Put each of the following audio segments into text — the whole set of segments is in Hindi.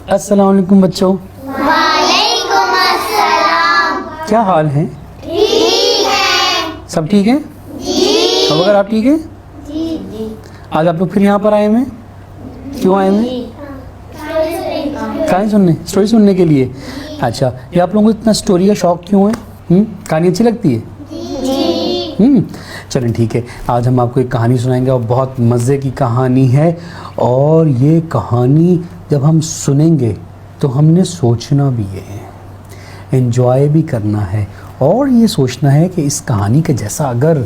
अस्सलाम वालेकुम बच्चों। वालेकुम अस्सलाम। क्या हाल है? ठीक है सब ठीक है? जी। अब अगर आप ठीक हैं, जी आज आप लोग फिर यहाँ पर आए हुए हैं? क्यों आए हुए हैं? कहानी सुनने, स्टोरी सुनने के लिए। अच्छा, ये आप लोगों को इतना स्टोरी का शौक क्यों है? कहानी अच्छी लगती है? चलें ठीक है, आज हम आपको एक कहानी सुनाएंगे और बहुत मज़े की कहानी है। और ये कहानी जब हम सुनेंगे तो हमने सोचना भी है, एंजॉय भी करना है और ये सोचना है कि इस कहानी के जैसा अगर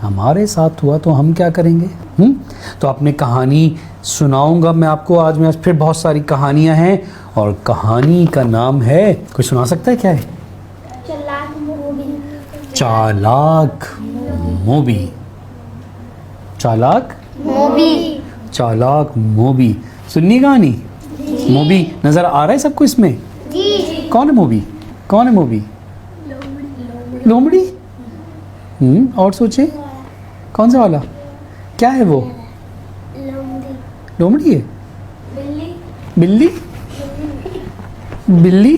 हमारे साथ हुआ तो हम क्या करेंगे। तो आपने कहानी सुनाऊंगा मैं आपको। आज मेरे पास फिर बहुत सारी कहानियां हैं और कहानी का नाम है, कोई सुना सकता है क्या है? चालाक मोबी। चालाक चालाक मोबी। सुननी कहानी? मोबी नजर आ रहा है सबको इसमें? कौन है मोबी? कौन है मोबी? लोमड़ी। और सोचे कौन सा वाला? क्या है वो? लोमड़ी है? बिल्ली? बिल्ली?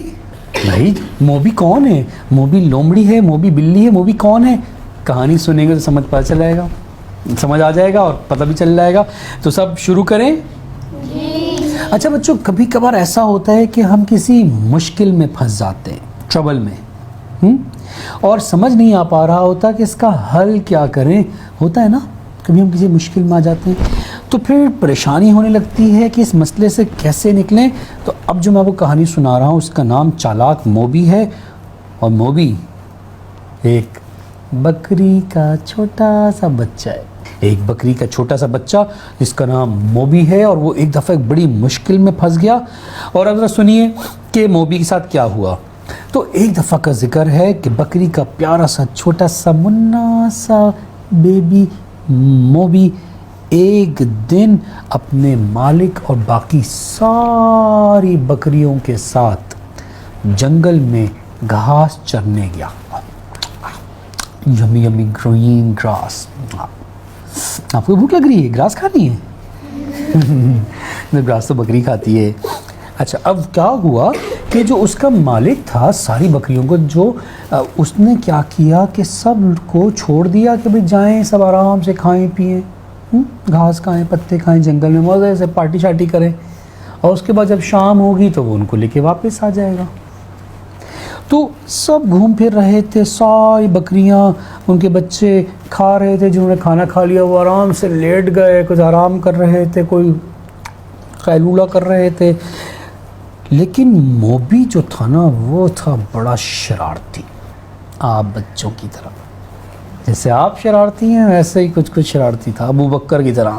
भाई मोबी कौन है? मोबी लोमड़ी है, मोबी बिल्ली है, मोबी कौन है? कहानी सुनेंगे तो समझ पता चल जाएगा, समझ आ जाएगा और पता भी चल जाएगा। तो सब शुरू करें। अच्छा बच्चों, कभी कभार ऐसा होता है कि हम किसी मुश्किल में फंस जाते हैं, ट्रबल में, और समझ नहीं आ पा रहा होता कि इसका हल क्या करें। होता है ना, कभी हम किसी मुश्किल में आ जाते हैं तो फिर परेशानी होने लगती है कि इस मसले से कैसे निकलें। तो अब जो मैं आपको कहानी सुना रहा हूँ उसका नाम चालाक मोबी है। और मोबी एक बकरी का छोटा सा बच्चा है। एक बकरी का छोटा सा बच्चा जिसका नाम मोबी है और वो एक दफ़ा एक बड़ी मुश्किल में फंस गया। और अब जरा सुनिए कि मोबी के साथ क्या हुआ। तो एक दफ़ा का जिक्र है कि बकरी का प्यारा सा छोटा सा मुन्ना सा बेबी मोबी एक दिन अपने मालिक और बाकी सारी बकरियों के साथ जंगल में घास चरने गया। Yummy yummy green grass. आपको भूख लग रही है? ग्रास खानी है? ग्रास तो बकरी खाती है। अच्छा, अब क्या हुआ कि जो उसका मालिक था सारी बकरियों को, जो उसने क्या किया कि सब को छोड़ दिया कि भाई जाएं सब आराम से खाएं पिएं, घास खाएं, पत्ते खाएं, जंगल में मज़े से पार्टी शार्टी करें। और उसके बाद जब शाम होगी तो वो उनको लेके वापस आ जाएगा। तो सब घूम फिर रहे थे, सारी बकरियां, उनके बच्चे खा रहे थे। जिन्होंने खाना खा लिया वो आराम से लेट गए, कुछ आराम कर रहे थे, कोई कैलूला कर रहे थे। लेकिन मोबी जो था ना वो था बड़ा शरारती, आप बच्चों की तरह। जैसे आप शरारती हैं वैसे ही कुछ कुछ शरारती था, अबू बकर की तरह।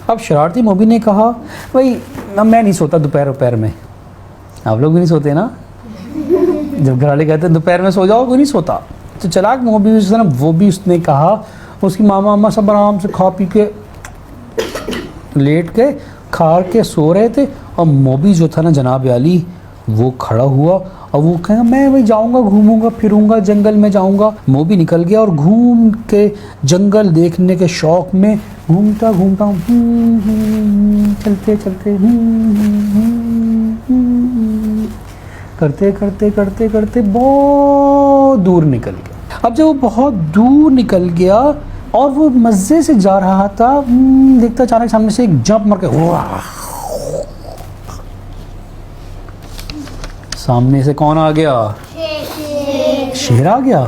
अब शरारती मोबी ने कहा, भाई मैं नहीं सोता दोपहर में। आप लोग भी नहीं सोते ना? जब घर वाले कहते हैं दोपहर में सो जाओ, कोई नहीं सोता। तो चालाक मोबी वो भी उसने कहा, उसकी मामा सब आराम से खा पी के लेट के खा के सो रहे थे। और मोबी जो था ना जनाब आली, वो खड़ा हुआ और वो कहा मैं भाई जाऊंगा, घूमूंगा फिरूंगा, जंगल में जाऊंगा। मोबी निकल गया और घूम के जंगल देखने के शौक में घूमता घूमता चलते चलते करते करते करते करते बहुत दूर निकल गया। अब जब वो बहुत दूर निकल गया और वो मज़े से जा रहा था, देखता अचानक सामने से एक जंप मार के सामने से कौन आ गया? शेर आ गया?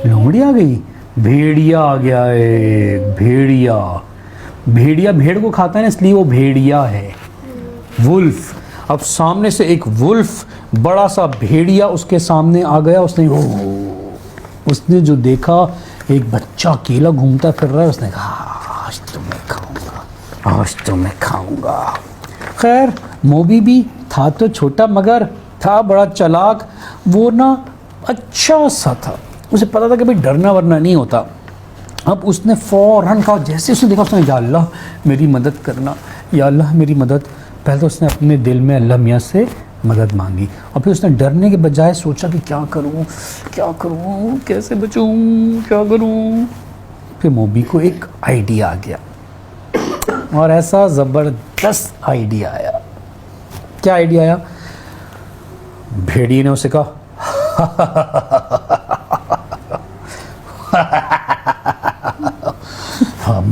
लोमड़ी आ गई? भेड़िया आ गया है। भेड़िया भेड़िया भेड़ को खाता है ना, इसलिए वो भेड़िया है। वुल्फ। अब सामने से एक वुल्फ बड़ा सा भेड़िया उसके सामने आ गया। उसने जो देखा एक बच्चा अकेला घूमता फिर रहा है, उसने कहा आज तो मैं खाऊंगा, आज तो मैं खाऊंगा। खैर मोबी भी था तो छोटा मगर था बड़ा चालाक। वो ना अच्छा सा था, उसे पता था कि भाई डरना वरना नहीं होता। अब उसने फ़ौरन कहा, जैसे उसने देखा उसने या अल्लाह मेरी मदद करना, या अल्लाह मेरी मदद। पहले तो उसने अपने दिल में अल्लाह मियाँ से मदद मांगी और फिर उसने डरने के बजाय सोचा कि क्या करूँ, कैसे बचूँ, क्या करूँ। फिर मोबी को एक आइडिया आ गया। और ऐसा ज़बरदस्त आइडिया आया। क्या आइडिया आया? भेड़िए ने उसे कहा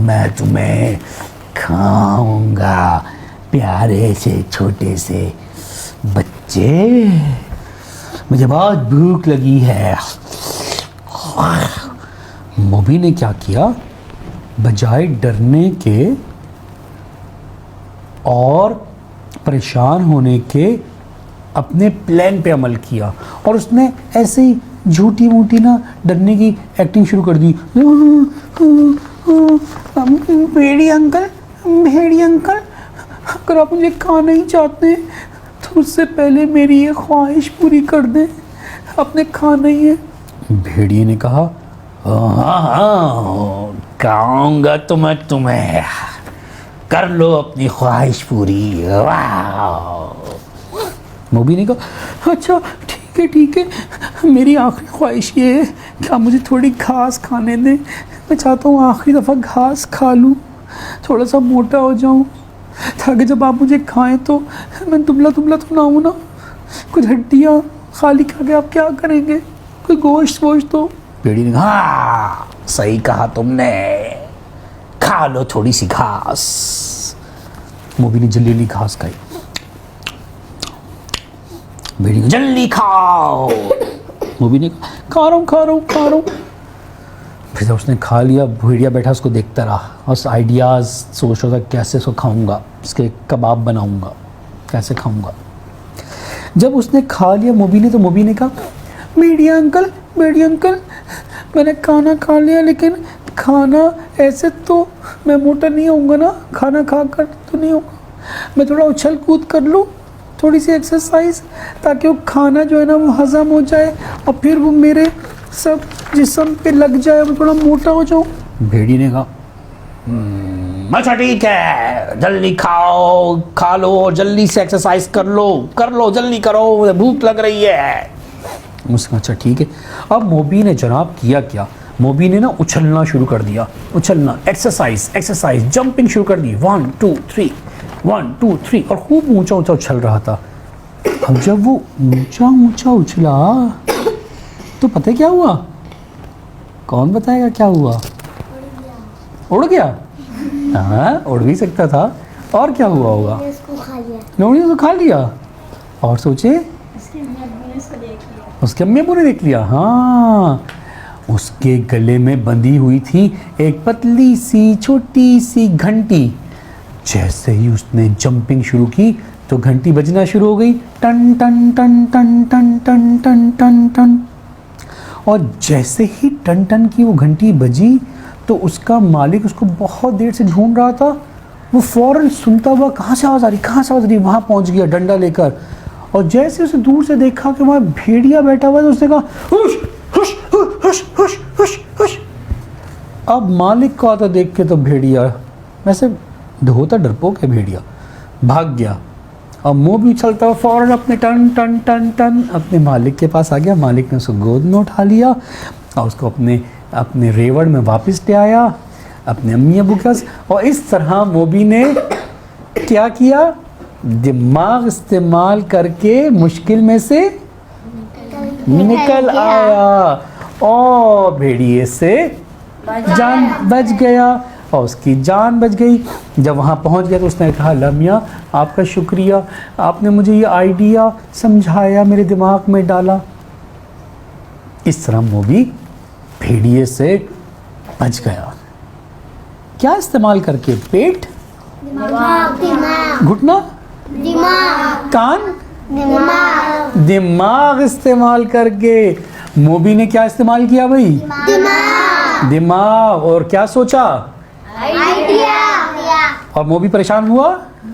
मैं तुम्हें खाऊंगा प्यारे से छोटे से बच्चे, मुझे बहुत भूख लगी है। मोबी ने क्या किया, बजाय डरने के और परेशान होने के अपने प्लान पे अमल किया और उसने ऐसे ही झूठी मूठी ना डरने की एक्टिंग शुरू कर दी। भेड़ी अंकल, भेड़ी अंकल, अगर आप मुझे खाना ही चाहते हैं तो उससे पहले मेरी ये ख्वाहिश पूरी कर दें, आपने खाना ही है। भेड़िए ने कहा हाँ, खाऊंगा तो मैं तुम्हें, कर लो अपनी ख्वाहिश पूरी। वाह। मोबी ने कहा अच्छा ठीक है, मेरी आखिरी ख्वाहिश ये है कि आप मुझे थोड़ी घास खाने दें, मैं चाहता हूँ आखिरी दफ़ा घास खा लूँ, थोड़ा सा मोटा हो जाऊँ, ताकि जब आप मुझे खाएं तो मैं दुबला दुबला तो ना हूँ ना। कुछ हड्डियाँ खाली खा के आप क्या करेंगे, कोई गोश्त वोश्त तो। भेड़ी ने कहा हाँ, सही कहा तुमने, खा लो थोड़ी सी घास। मोबी ने जल्दी घास खाई। भेड़ी ने जल्दी खाओ। मोबी ने कहा खा रहा हूँ। फिर जब उसने खा लिया, भेड़िया बैठा उसको देखता रहा और आइडियाज़ सोच रहा था कैसे उसको खाऊंगा, उसके कबाब बनाऊंगा, कैसे खाऊंगा। जब उसने खा लिया मोबी ने कहा भेड़िया अंकल, मैंने खाना खा लिया, लेकिन खाना ऐसे तो मैं मोटा नहीं होऊंगा ना, खाना खा कर तो नहीं होगा, मैं थोड़ा उछल कूद कर लूँ, थोड़ी सी एक्सरसाइज, ताकि वो खाना जो है ना वो हज़म हो जाए और फिर वो मेरे सब जिस्म पे लग जाए, मैं थोड़ा मोटा हो जाऊँ। भेड़ी ने कहा अच्छा ठीक है, जल्दी खाओ, खा लो और जल्दी से एक्सरसाइज कर लो, जल्दी करो, मुझे भूख लग रही है। उसने अच्छा ठीक है। अब मोबी ने जनाब किया क्या, मोबी ने ना उछलना शुरू कर दिया, उछलना, एक्सरसाइज, जंपिंग शुरू कर दी, 1 2 3 1 2 3, और खूब ऊंचा उछल रहा था। अब जब वो ऊंचा उछला तो पता है क्या हुआ? कौन बताएगा क्या हुआ? उड़ गया। हाँ, उड़ भी सकता था। और क्या हुआ होगा? लोमड़ी ने उसको खा लिया। और सोचे उसके अम्मी अब्बू ने देख लिया। हाँ, उसके गले में बंधी हुई थी एक पतली सी छोटी सी घंटी। जैसे ही उसने जंपिंग शुरू की तो घंटी बजना शुरू हो गई, टन टन टन टन टन टन टन टन टन। और जैसे ही टन टन की वो घंटी बजी तो उसका मालिक उसको बहुत देर से ढूंढ रहा था। वो फौरन सुनता हुआ कहाँ से आवाज़ आ रही, वहाँ पहुँच गया डंडा लेकर। और जैसे उसे दूर से देखा कि वहाँ भेड़िया बैठा हुआ है तो उसने कहा हुश हुश हुश हुश हुश हुश। अब मालिक को आता देख के तो भेड़िया, वैसे होता डरपोक है भेड़िया, भाग गया। और मुँह भी उछलता हुआ फौरन अपने टन टन टन टन अपने मालिक के पास आ गया। मालिक ने उसको गोद में उठा लिया और उसको अपने रेवड़ में वापस ले आया, अपने अम्मी अबू के पास। और इस तरह मोबी ने क्या किया, दिमाग इस्तेमाल करके मुश्किल में से निकल आया और भेड़िए से जान बच गया और उसकी जान बच गई। जब वहाँ पहुँच गया तो उसने कहा लमिया आपका शुक्रिया, आपने मुझे ये आइडिया समझाया, मेरे दिमाग में डाला। इस तरह मोबी भेड़िए से बच गया। क्या इस्तेमाल करके? पेट, घुटना, कान, दिमाग इस्तेमाल करके। मोबी ने क्या इस्तेमाल किया भाई? दिमाग। और क्या सोचा? आइडिया। और मोबी परेशान हुआ?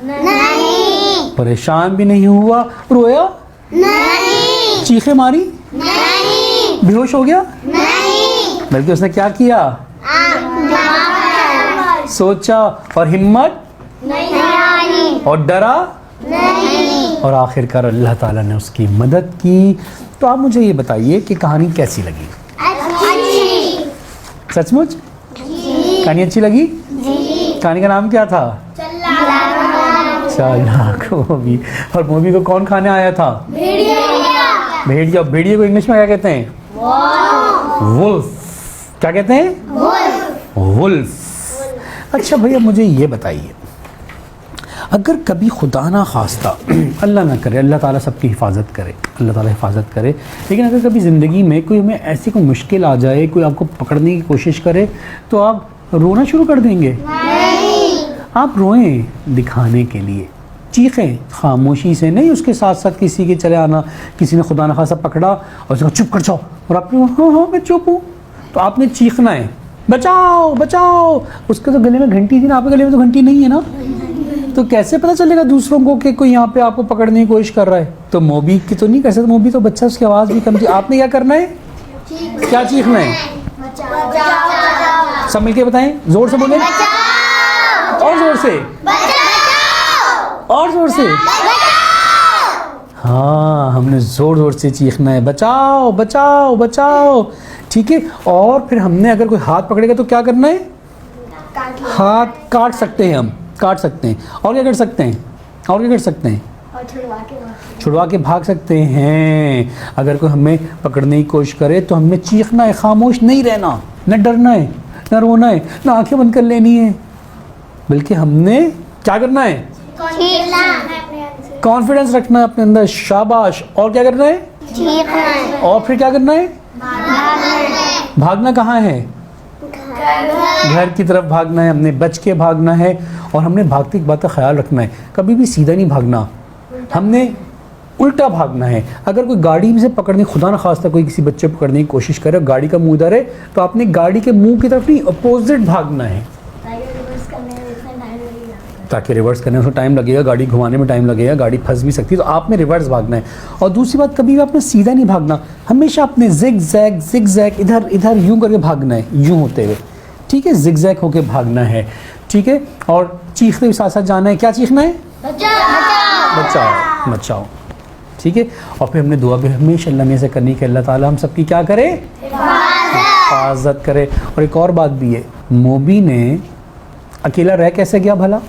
नहीं। परेशान भी नहीं हुआ। रोया? नहीं। चीखे मारी? नहीं। बेहोश हो गया? नहीं। बल्कि उसने क्या किया? सोचा और हिम्मत नहीं। और डरा नहीं। और आखिरकार अल्लाह ताला ने उसकी मदद की। तो आप मुझे ये बताइए कि कहानी कैसी लगी? अच्छी। सचमुच कहानी अच्छी लगी? कहानी का नाम क्या था? चालाक मोबी। और मोबी को कौन खाने आया था? भेड़िया। भेड़िया को इंग्लिश में क्या कहते हैं? वुल्फ। क्या कहते हैं? वुल्फ। अच्छा भैया मुझे ये बताइए, अगर कभी खुदा ना खास्ता अल्लाह ना करे, अल्लाह ताला सबकी हिफाजत करे, अल्लाह ताला हिफाजत करे, लेकिन अगर कभी ज़िंदगी में कोई हमें ऐसी कोई मुश्किल आ जाए, कोई आपको पकड़ने की कोशिश करे, तो आप रोना शुरू कर देंगे? नहीं। आप रोएं दिखाने के लिए, चीखें खामोशी से नहीं, उसके साथ साथ किसी के चले आना, किसी ने खुदा न खासा पकड़ा और उसको चुप कर जाओ, और आपने हाँ हाँ मैं चुप हूँ, तो आपने चीखना है बचाओ बचाओ। उसके तो गले में घंटी थी ना, आपके गले में तो घंटी नहीं है ना, तो कैसे पता चलेगा दूसरों को कि कोई यहाँ पे आपको पकड़ने की कोशिश कर रहा है? तो मोबी की तो नहीं कर सकते, मोबी तो बच्चा, उसकी आवाज़ भी कम थी। आपने क्या करना है? क्या चीखना है? सब मिलके बताएं, जोर से बोलें, और जोर से, और जोर से। हाँ, हमने जोर जोर से चीखना है, बचाओ बचाओ बचाओ, ठीक है। और फिर हमने अगर कोई हाथ पकड़ेगा तो क्या करना है? हाथ काट सकते हैं, हम काट सकते हैं। और क्या कर सकते हैं? और क्या कर सकते हैं? छुड़वा के भाग सकते हैं। अगर कोई हमें पकड़ने की कोशिश करे तो हमें चीखना है, खामोश नहीं रहना, न डरना है, न रोना है, न आंखें बंद कर लेनी है, बल्कि हमने क्या करना है? कॉन्फिडेंस रखना है अपने अंदर, शाबाश। और क्या करना है? और फिर क्या करना है? भागना कहाँ है? घर की तरफ भागना है, हमने बच के भागना है। और हमने भागते बात का ख्याल रखना है, कभी भी सीधा नहीं भागना, हमने उल्टा भागना है। अगर कोई गाड़ी में से पकड़ने, खुदा न खास्ता कोई किसी बच्चे को पकड़ने की कोशिश करे, गाड़ी का मुंह इधर है, तो आपने गाड़ी के मुंह की तरफ नहीं, अपोजिट भागना है, ताकि रिवर्स करने में टाइम लगेगा, गाड़ी घुमाने में टाइम लगेगा, गाड़ी फंस भी सकती है, तो आपने रिवर्स भागना है। और दूसरी बात, कभी भी आपने सीधा नहीं भागना, हमेशा आपने जिग जैग इधर इधर यूं करके भागना है, यूं होते हुए, ठीक है, जिग जैग होके भागना है, ठीक है। और चीखते हुए साथ साथ जाना है, क्या चीखना है? बचाओ बचाओ, ठीक है। और फिर हमने दुआ भी हमेशा अल्लाह में से करनी कि अल्लाह ताला हम सबकी क्या करे? हिफाजत करे। और एक और बात भी है, मोबी ने अकेला रह कैसे गया भला?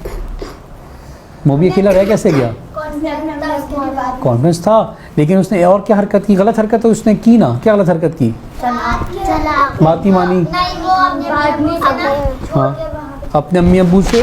मोबी अकेला रह कैसे गया? कॉन्फिडेंस था, लेकिन उसने और क्या हरकत की? गलत हरकत तो उसने की ना। क्या गलत हरकत की? बात नहीं मानी। हाँ, अपने अम्मी अब्बू से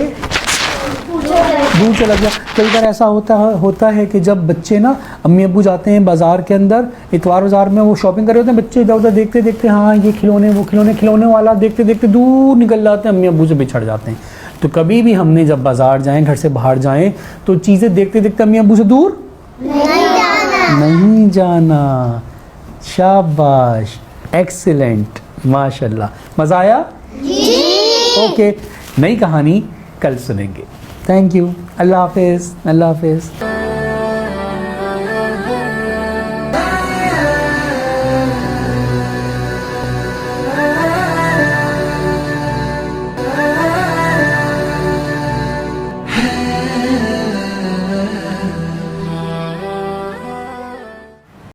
दूर चला गया। कई बार ऐसा होता है कि जब बच्चे ना, अम्मी अब्बू जाते हैं बाज़ार के अंदर, इतवार बाज़ार में वो शॉपिंग कर रहे होते हैं, बच्चे इधर उधर देखते देखते, हाँ ये खिलौने वो खिलौने, खिलौने वाला देखते देखते दूर निकल जाते हैं, अम्मी अब्बू से बिछड़ जाते हैं। तो कभी भी हमने जब बाज़ार जाएं, घर से बाहर जाएं, तो चीज़ें देखते देखते अम्मी अब्बू से दूर नहीं जाना। शाबाश, एक्सीलेंट, माशाल्लाह। मज़ा आया? ओके, नई कहानी कल सुनेंगे। Thank you. अल्लाह हाफिज़। अल्लाह हाफिज़।